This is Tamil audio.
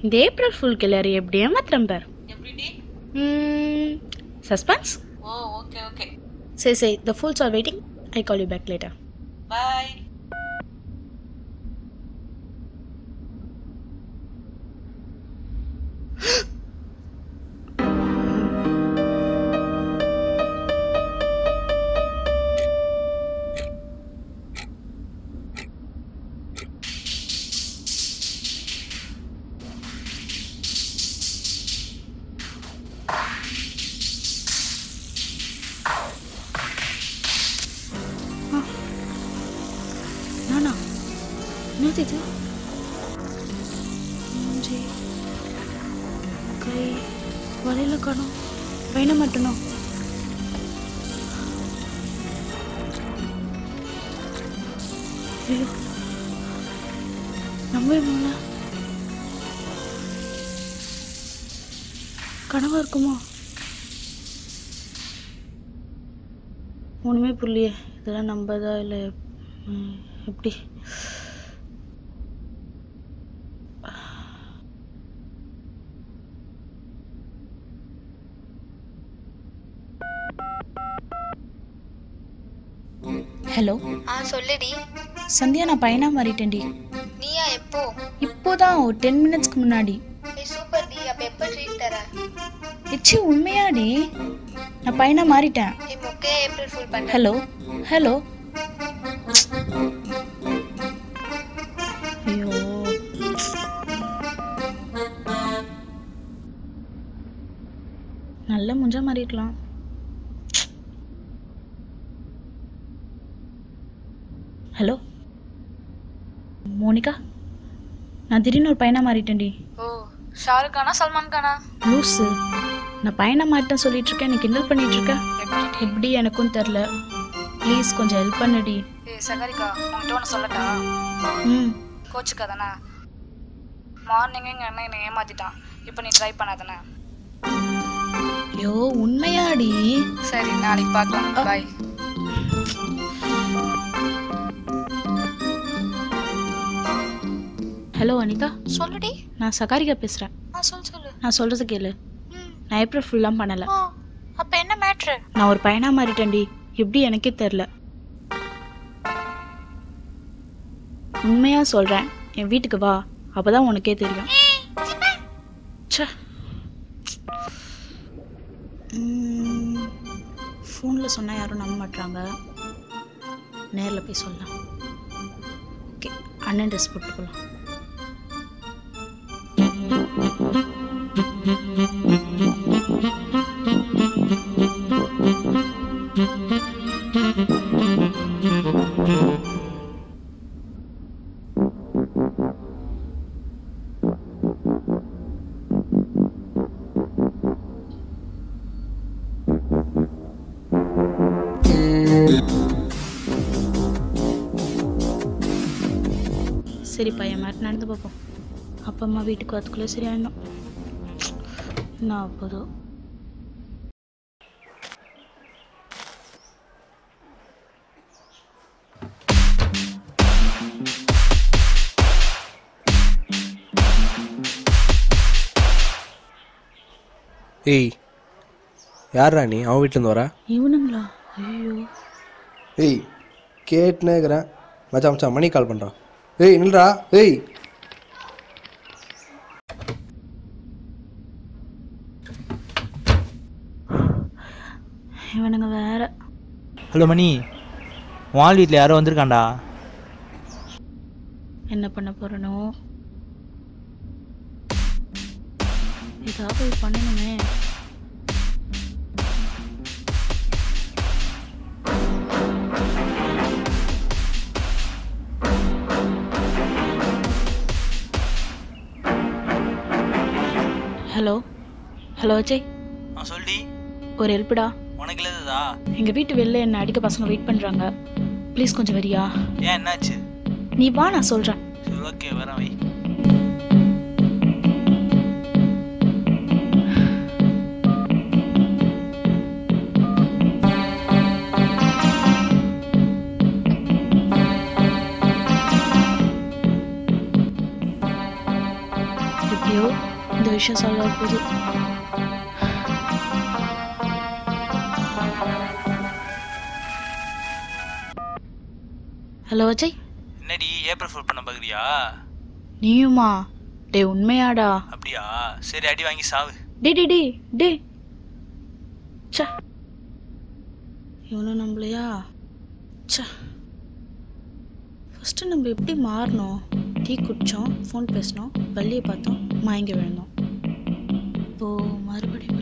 இந்த ஏப்ரல் ஃபுல் கிளறி எப்படி ஏமாத்துறேன் பார். எப்படி? சஸ்பென்ஸ். ஓ ஓகே ஓகே. சரி, the fools are waiting. I call you back later. Bye. நானா என்னது இது? மூஞ்சி கை வலையில காணோம். பையனை மட்டும் ஐயோ நம்பவே முடியல. கனவா இருக்குமா? ஒண்ணுமே புரியலையே. இதெல்லாம் நம்பதா இல்லை எப்படி? ஹலோ. சொல்லுடி. சந்தியா, நான் பையனா மாறிட்டேன்டி. நீயா? எப்போ? இப்போதான் ஒரு 10 மினிட்ஸ்க்கு முன்னாடி. சூப்பர் டி. அப்ப எப்ப ட்ரீட் தர? எச்சி உண்மையாடி, நான் பையனா மாறிட்டேன். மொக்கையா ஏப்ரல் ஃபுல் பண்ண. Hello hello. ஐயோ நல்ல முஞ்சா மாறிக்கலாம். ஹலோ மோனிகா, நான் திடீர்னு ஒரு பையனா மாறிட்டேன்டி. ஓ, ஷாருக் கானா சல்மான் கானா? லூஸு, நான் பையனா மாறிட்டேன் சொல்லிட்டு இருக்கேன், நீ கிண்டல் பண்ணிட்டு இருக்க. எப்படி எனக்கும் தெரில. ப்ளீஸ் கொஞ்சம் ஹெல்ப் பண்ணுடி. சகரிகா, உன்கிட்ட ஒன்று சொல்லட்டா? கோச்சுக்காதானே? மார்னிங் எங்கள் அண்ணன் என்னை ஏமாத்திட்டான். இப்போ நீ ட்ரை பண்ணாதானே? ஐயோ உண்மையாடி? சரி, நாளைக்கு பார்க்கலாம். பாய். ஹலோ அனிதா. சொல்லுடி. நான் சகாரிகா பேசுகிறேன். சொல்லு. நான் சொல்கிறது கேளு. நான் ஏப்ரல் ஃபுல்லாம் பண்ணலை. அப்ப என்ன மேட்ரு? நான் ஒரு பையனா மாறிட்டேன்டி. எப்படி எனக்கே தெரில. உண்மையா சொல்கிறேன், என் வீட்டுக்கு வா, அப்போதான் உனக்கே தெரியும். ஃபோனில் சொன்னால் யாரும் நம்ப மாட்டாங்க. நேரில் போய் சொல்லலாம். ஓகே, அண்ணன் ட்ரெஸ் போட்டு போகலாம். சரி, பையன் மாதிரி நடந்து பார்ப்போம். அப்பா அம்மா வீட்டுக்கு வரத்துக்குள்ளே சரியாயிடும். நான் போதும். ஏய், யாரா நீ? அவன் வீட்டிலேருந்து வரா? இவனுங்களா? ஐயோ. ஏய், கேட்டுனேக்கிறேன். மச்சான் மச்சான் மணி கால் பண்ணுறான். ஏய் நில்றா. ஏய் இவனுங்க வேற. ஹலோ மணி, உன் வீட்டில் யாரோ வந்திருக்காண்டா. என்ன பண்ண போறனோ? ஏதாவது பண்ணணுமே. Hello hello Ajay. சொல்லி ஒரு ஹெல்ப்டா. உனக்கு இல்லதா? எங்க வீட்டு வெளில என்ன அடிக்க பசங்க வெயிட் பண்றாங்க. ப்ளீஸ் கொஞ்சம் வரியா? ஏன், என்னாச்சு? நீ வா, நான் சொல்றேன். சரி ஓகே, வரேன் வை. விஷயம் சொல்ல போகுது. ஹலோ அஜய், என்னடி ஏப்ரல் ஃபுல் பண்ண பார்க்குறியா? நீயுமா? டே உண்மையாடா? அப்படியா? சரி அடி வாங்கி சாவு. டே டே டே டே ச இவனும் நம்மளையா? ச ஃபஸ்ட்டு நம்ம எப்படி மாறினோம்? டீ குடித்தோம், ஃபோன் பேசினோம், பள்ளியை பார்த்தோம், மயங்கி விழுந்தோம். இப்போது மறுபடியும்